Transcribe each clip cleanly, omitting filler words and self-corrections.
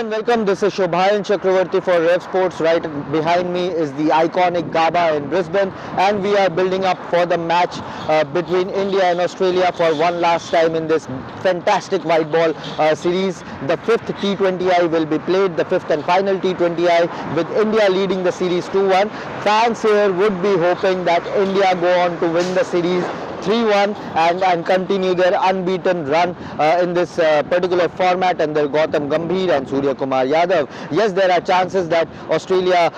and welcome. This is Shubhan Chakravarti for Rev Sports. Right behind me is the iconic Gaba in Brisbane, and we are building up for the match between India and Australia for one last time in this fantastic white ball series. The fifth T20I will be played, the fifth and final T20I, with India leading the series 2-1. Fans here would be hoping that India go on to win the series 3-1 and continue their unbeaten run in this particular format under Gautam Gambhir and Suryakumar Yadav. Yes, there are chances that Australia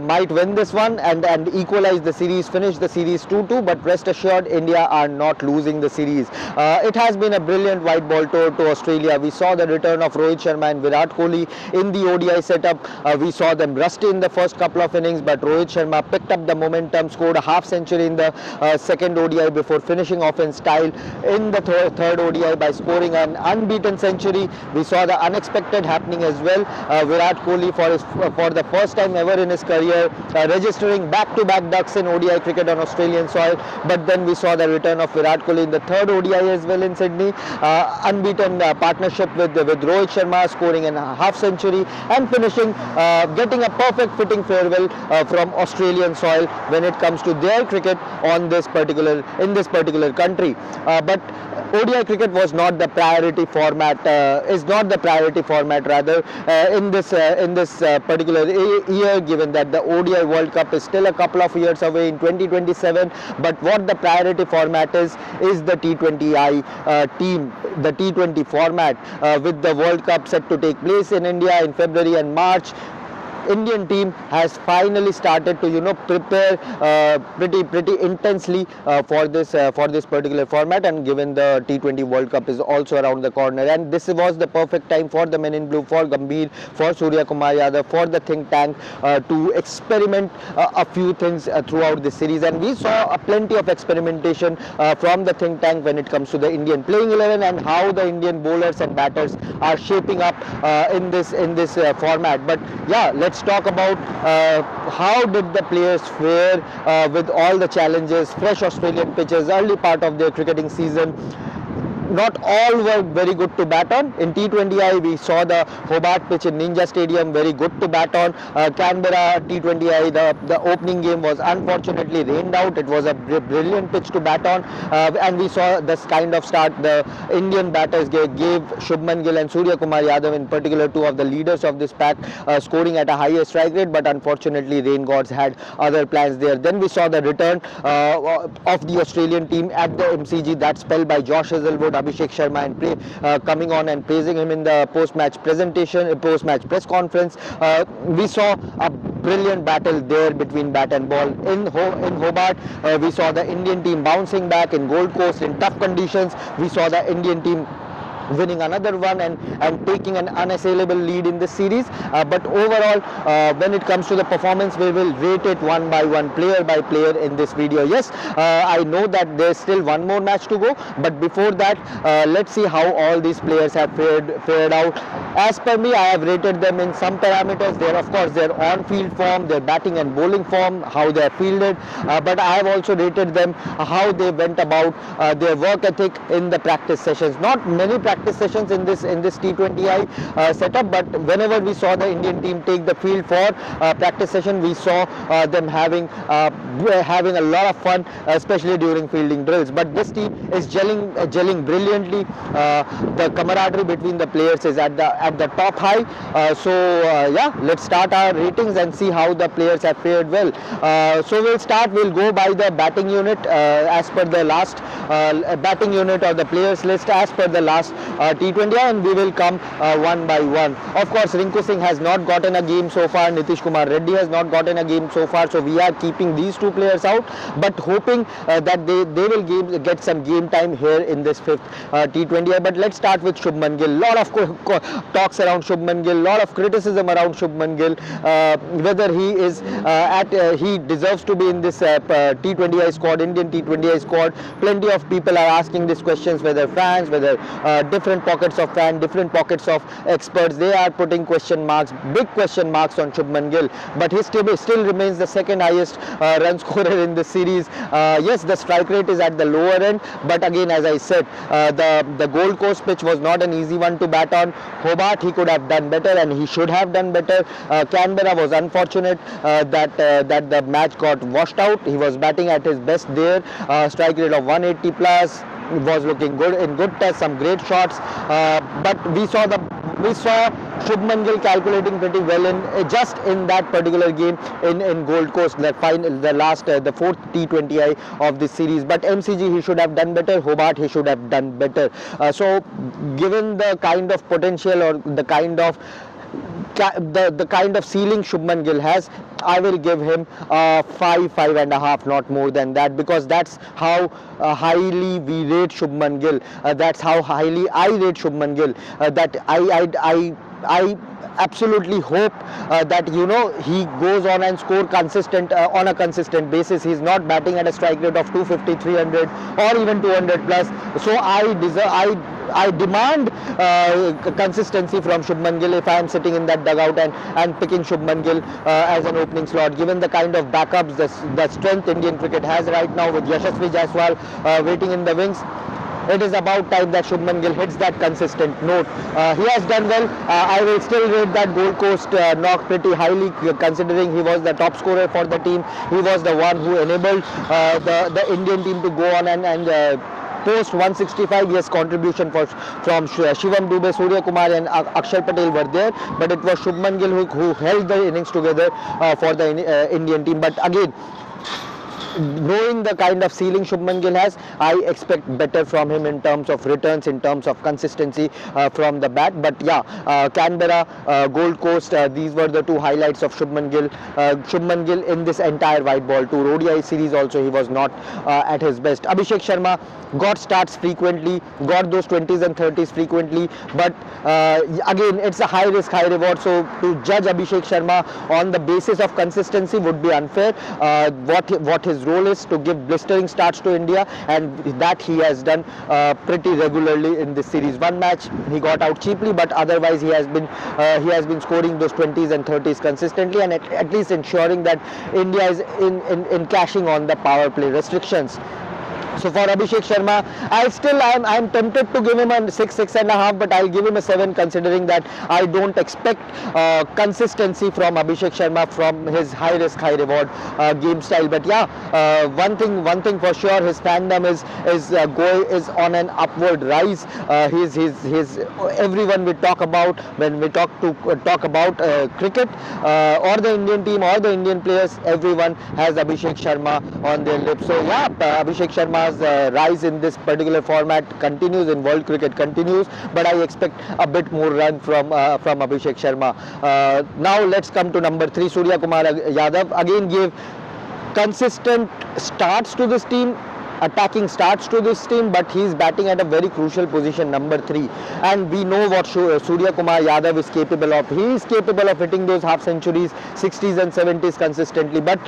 might win this one and equalize the series, finish the series 2-2, but rest assured India are not losing the series. It has been a brilliant white ball tour to Australia. We saw the return of Rohit Sharma and Virat Kohli in the ODI setup. We saw them rusty in the first couple of innings, but Rohit Sharma picked up the momentum, scored a half century in the second ODI before finishing off in style in the third ODI by scoring an unbeaten century. We saw the unexpected happening as well. Virat Kohli for the first time ever in his career registering back-to-back ducks in ODI cricket on Australian soil. But then we saw the return of Virat Kohli in the third ODI as well in Sydney. Unbeaten partnership with Rohit Sharma, scoring a half century and finishing, getting a perfect fitting farewell from Australian soil when it comes to their cricket in this particular country. But ODI cricket was not the priority format, is not the priority format rather in this particular year, given that the ODI World Cup is still a couple of years away in 2027. But what the priority format is the T20I team, the T20 format, with the World Cup set to take place in India in February and March. Indian team has finally started to prepare pretty intensely for this particular format, and given the T20 World Cup is also around the corner, and this was the perfect time for the men in blue, for Gambhir, for Suryakumar Yadav, for the think tank to experiment a few things throughout the series. And we saw plenty of experimentation from the think tank when it comes to the Indian playing 11 and how the Indian bowlers and batters are shaping up in this format. But yeah, let's talk about how did the players fare with all the challenges, fresh Australian pitches, early part of their cricketing season. Not all were very good to bat on. In T20I, we saw the Hobart pitch in Ninja Stadium, very good to bat on. Canberra T20I, the opening game was unfortunately rained out. It was a brilliant pitch to bat on. And we saw this kind of start the Indian batters gave Shubman, Gill and Suryakumar Yadav, in particular two of the leaders of this pack, scoring at a higher strike rate. But unfortunately, rain gods had other plans there. Then we saw the return of the Australian team at the MCG, that spell by Josh Hazlewood, Abhishek Sharma, and coming on and praising him in the post-match presentation, post-match press conference. We saw a brilliant battle there between bat and ball in Hobart. We saw the Indian team bouncing back in Gold Coast in tough conditions. We saw the Indian team winning another one and taking an unassailable lead in this series. But overall, when it comes to the performance, we will rate it one by one, player by player in this video. Yes, I know that there's still one more match to go, but before that, let's see how all these players have fared out. As per me, I have rated them in some parameters. There, of course, their on-field form, their batting and bowling form, how they are fielded, but I have also rated them how they went about their work ethic in the practice sessions. Not many practice sessions in this T20I setup, but whenever we saw the Indian team take the field for practice session, we saw them having a lot of fun, especially during fielding drills. But this team is gelling brilliantly. The camaraderie between the players is at the top high. Yeah, let's start our ratings and see how the players have fared well. So we'll go by the batting unit as per the last batting unit or the players list as per the last T20I, and we will come one by one. Of course, Rinku Singh has not gotten a game so far. Nitish Kumar Reddy has not gotten a game so far. So we are keeping these two players out, but hoping that they will get some game time here in this fifth T20I. But let's start with Shubman Gill. Lot of talks around Shubman Gill, lot of criticism around Shubman Gill, whether he is he deserves to be in this T20I squad, Indian T20I squad. Plenty of people are asking these questions, whether fans, whether different pockets of fans, different pockets of experts, they are putting question marks, big question marks on Shubman Gill. But he still remains the second highest run scorer in the series. Yes, the strike rate is at the lower end, but again, as I said, the Gold Coast pitch was not an easy one to bat on. Hobart, he could have done better, and he should have done better. Canberra was unfortunate that the match got washed out. He was batting at his best there. Strike rate of 180 plus, was looking good in good tests, some great shots. But we saw Shubman Gill calculating pretty well in just in that particular game in Gold Coast, the fourth T20I of this series. But MCG, he should have done better. Hobart, he should have done better. So given the kind of potential or the kind of ceiling Shubman Gill has, I will give him 5.5, not more than that, because that's how highly we rate Shubman Gill. That's how highly I rate Shubman Gill. That I absolutely hope that he goes on and score on a consistent basis. He's not batting at a strike rate of 250, 300 or even 200 plus. So I demand consistency from Shubman Gill if I am sitting in that dugout and picking Shubman Gill as an opening slot. Given the kind of backups, the strength Indian cricket has right now with Yashasvi Jaiswal waiting in the wings, it is about time that Shubman Gill hits that consistent note. He has done well. I will still rate that Gold Coast knock pretty highly, considering he was the top scorer for the team. He was the one who enabled the Indian team to go on and post 165. Yes, contribution from Shivam Dubey, Suryakumar and Axar Patel were there, but it was Shubman Gill who held the innings together for the Indian team. But again, knowing the kind of ceiling Shubman Gill has, I expect better from him in terms of returns, in terms of consistency from the bat. But yeah, Canberra, Gold Coast, these were the two highlights of Shubman Gill. Shubman Gill in this entire white ball tour ODI series also, he was not at his best. Abhishek Sharma got starts frequently, got those 20s and 30s frequently, but again, it's a high risk, high reward. So to judge Abhishek Sharma on the basis of consistency would be unfair. What his role is to give blistering starts to India, and that he has done pretty regularly in this series. One match he got out cheaply, but otherwise he has been scoring those 20s and 30s consistently, and at least ensuring that India is in cashing on the power play restrictions. So for Abhishek Sharma, I'm tempted to give him a 6.5, but I'll give him a 7, considering that I don't expect consistency from Abhishek Sharma from his high risk, high reward game style. But yeah, one thing for sure, his fandom is on an upward rise. He's everyone we talk about when we talk about cricket or the Indian team or the Indian players, everyone has Abhishek Sharma on their lips. So yeah, Abhishek Sharma's rise in this particular format continues, in world cricket continues, but I expect a bit more run from Abhishek Sharma. Now let's come to number 3, Suryakumar Yadav. Again gave consistent starts to this team, attacking starts to this team, but he's batting at a very crucial position, number 3, and we know what Suryakumar Yadav is capable of. He is capable of hitting those half centuries, 60s and 70s consistently, but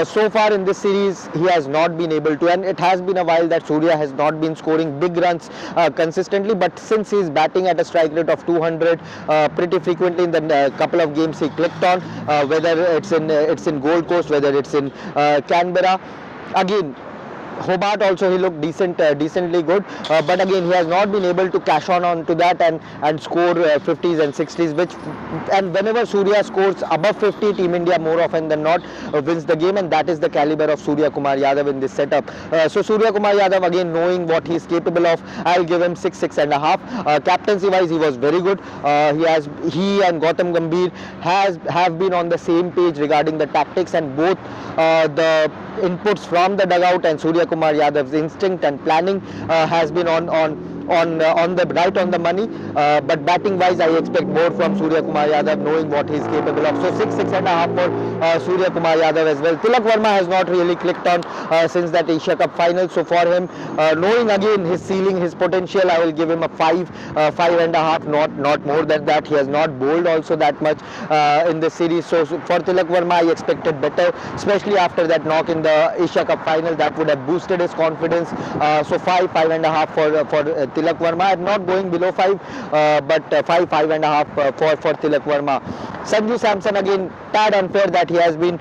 so far in this series he has not been able to, and it has been a while that Surya has not been scoring big runs consistently. But since he is batting at a strike rate of 200 pretty frequently in the couple of games he clicked on, whether it's in Gold Coast, whether it's in Canberra, again Hobart also he looked decently good, but again he has not been able to cash on to that and score 50s and 60s, and whenever Surya scores above 50, Team India more often than not wins the game, and that is the caliber of Suryakumar Yadav in this setup. So Suryakumar Yadav, again knowing what he is capable of, I'll give him 6.5. Captaincy wise he was very good. He and Gautam Gambhir have been on the same page regarding the tactics, and both the inputs from the dugout and Suryakumar Yadav's instinct and planning has been on the money, but batting wise I expect more from Suryakumar Yadav, knowing what he is capable of. So 6.5 for Suryakumar Yadav as well. Tilak Verma has not really clicked on since that Asia Cup final, so for him, knowing again his ceiling, his potential, I will give him a 5.5, not more than that. He has not bowled also that much in this series, so for Tilak Verma I expected better, especially after that knock in the Asia Cup final. That would have boosted his confidence. So 5.5 for Tilak Verma. I'm not going below 5, but 5.5 for Tilak Verma. Sanju Samson again, tad unfair that he has been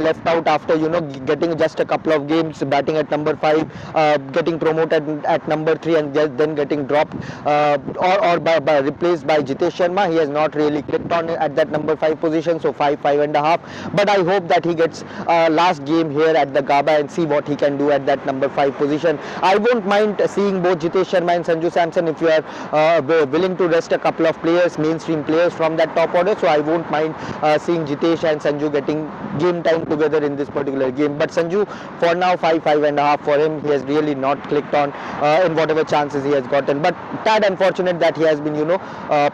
left out after getting just a couple of games, batting at number 5, getting promoted at number 3, and then getting dropped or by replaced by Jitesh Sharma. He has not really clicked on at that number 5 position, so 5.5. But I hope that he gets last game here at the Gaba and see what he can do at that number 5 position. I won't mind seeing both Jitesh Sharma and Sanju Samson if you are willing to rest a couple of players, mainstream players from that top order. So I won't mind seeing Jitesh and Sanju getting game time together in this particular game. But Sanju, for now, 5.5 for him. He has really not clicked on in whatever chances he has gotten. But tad unfortunate that he has been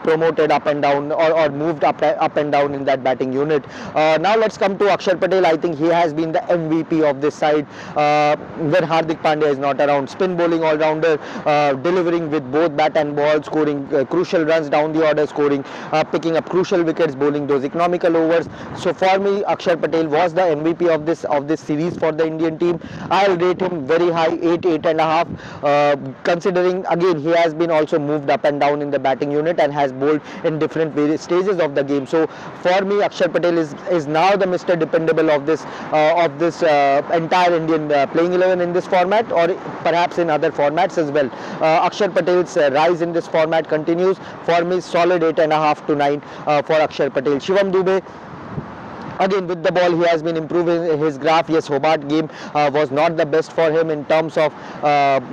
promoted up and down or moved up and down in that batting unit. Now let's come to Axar Patel. I think he has been the MVP of this side when Hardik Pandya is not around. Spin bowling all-rounder, delivering with both bat and ball, scoring crucial runs down the order, picking up crucial wickets, bowling those economical overs. So for me, Axar Patel was the MVP of this series for the Indian team. I'll rate him very high, 8.5, considering again he has been also moved up and down in the batting unit and has bowled in different various stages of the game. So for me, Axar Patel is now the Mr Dependable of this entire Indian playing 11 in this format, or perhaps in other formats as well. Axar Patel's rise in this format continues. For me, solid 8.5 to 9 for Axar Patel. Shivam Dube, again with the ball he has been improving his graph. Yes, Hobart game was not the best for him in terms of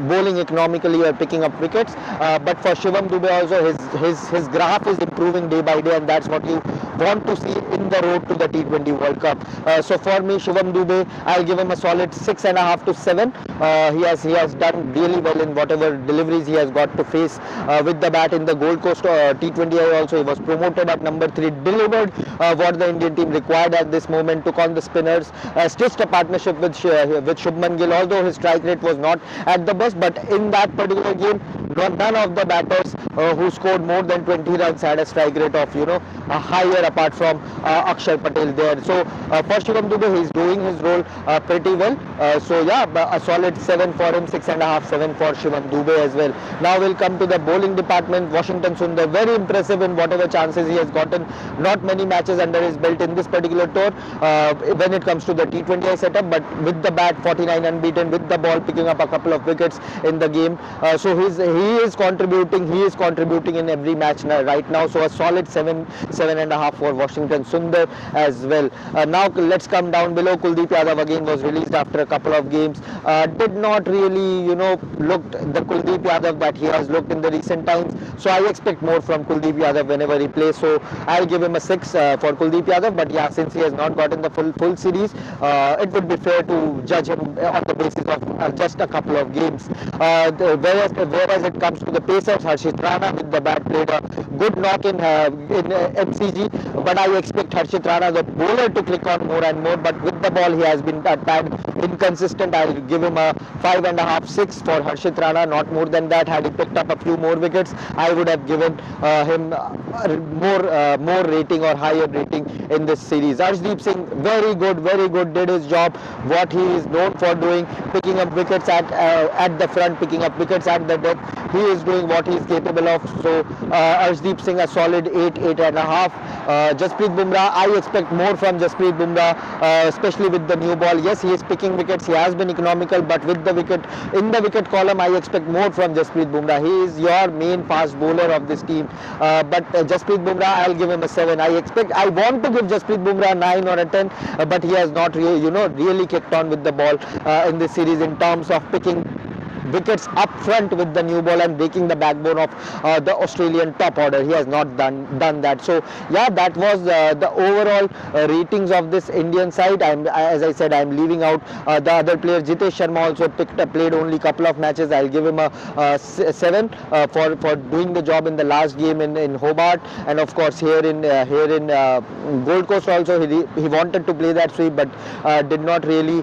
bowling economically or picking up wickets, but for Shivam Dube also his graph is improving day by day, and that's what you want to see in the road to the T20 World Cup. So for me, Shivam Dube, I'll give him a solid 6.5 to 7. He has done really well in whatever deliveries he has got to face with the bat in the Gold Coast T20I. Also, he was promoted at number 3, delivered what the Indian team required at this moment, took on the spinners, stitched a partnership with Shubman Gill, although his strike rate was not at the best. But in that particular game, none of the batters who scored more than 20 runs had a strike rate of a higher apart from Axar Patel there. So for Shivam Dube, he is doing his role pretty well. So yeah, a solid 7 for him, 6.5, 7 for Shivam Dube as well. Now we'll come to the bowling department. Washington Sundar, very impressive in whatever chances he has gotten. Not many matches under his belt in this particular tour when it comes to the T20I setup, but with the bat, 49 unbeaten, with the ball picking up a couple of wickets in the game. So he is contributing in every match right now. So a solid 7.5 for Washington Sundar as well. Now let's come down below. Kuldeep Yadav again was released after a couple of games. Did not really looked the Kuldeep Yadav that he has looked in the recent times. So I expect more from Kuldeep Yadav whenever he plays. So I'll give him a 6 for Kuldeep Yadav. But yeah, since he has not gotten the full series, it would be fair to judge him on the basis of just a couple of games. Whereas it comes to the pacers, Harshit Rana with the bat played a good knock in MCG, but I expect Harshit Rana, the bowler, to click on more and more. But with the ball, he has been a tad inconsistent. I'll give him a 5.5, 6 for Harshit Rana, not more than that. Had he picked up a few more wickets, I would have given him more rating or higher rating in this series. Arshdeep Singh, very good, did his job, what he is known for doing, picking up wickets at the front, picking up wickets at the depth. He is doing what he is capable of. So Arshdeep Singh, a solid 8.5. Jasprit Bumrah, I expect more from Jasprit Bumrah, especially with the new ball. Yes, he is picking wickets, he has been economical, but with the wicket in the wicket column, I expect more from Jasprit Bumrah. He is your main fast bowler of this team. But Jasprit Bumrah, I'll give him a 7. I want to give Jasprit Bumrah a 9 or a 10, but he has not really kicked on with the ball in this series in terms of picking wickets up front with the new ball and breaking the backbone of the Australian top order. He has not done that. So yeah, that was the overall ratings of this Indian side. As I said, I'm leaving out the other players. Jitesh Sharma also played only a couple of matches. I'll give him a 7 for doing the job in the last game in Hobart, and of course here in Gold Coast also he wanted to play that sweep, but did not really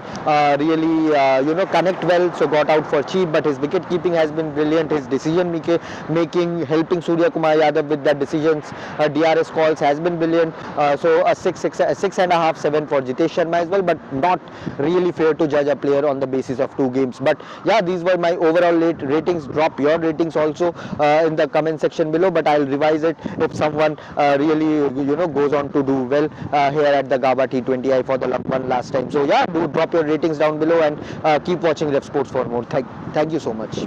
connect well, so got out for cheap. But but his wicket keeping has been brilliant. His decision making, helping Suryakumar Yadav with that decisions, DRS calls has been brilliant. So a 6.5, 7 for Jitesh Sharma as well, but not really fair to judge a player on the basis of 2 games. But yeah, these were my overall ratings. Drop your ratings also in the comment section below, but I'll revise it if someone really goes on to do well here at the GABA T20I for the one last time. So yeah, do drop your ratings down below and keep watching Ref Sports for more. Thank you so much.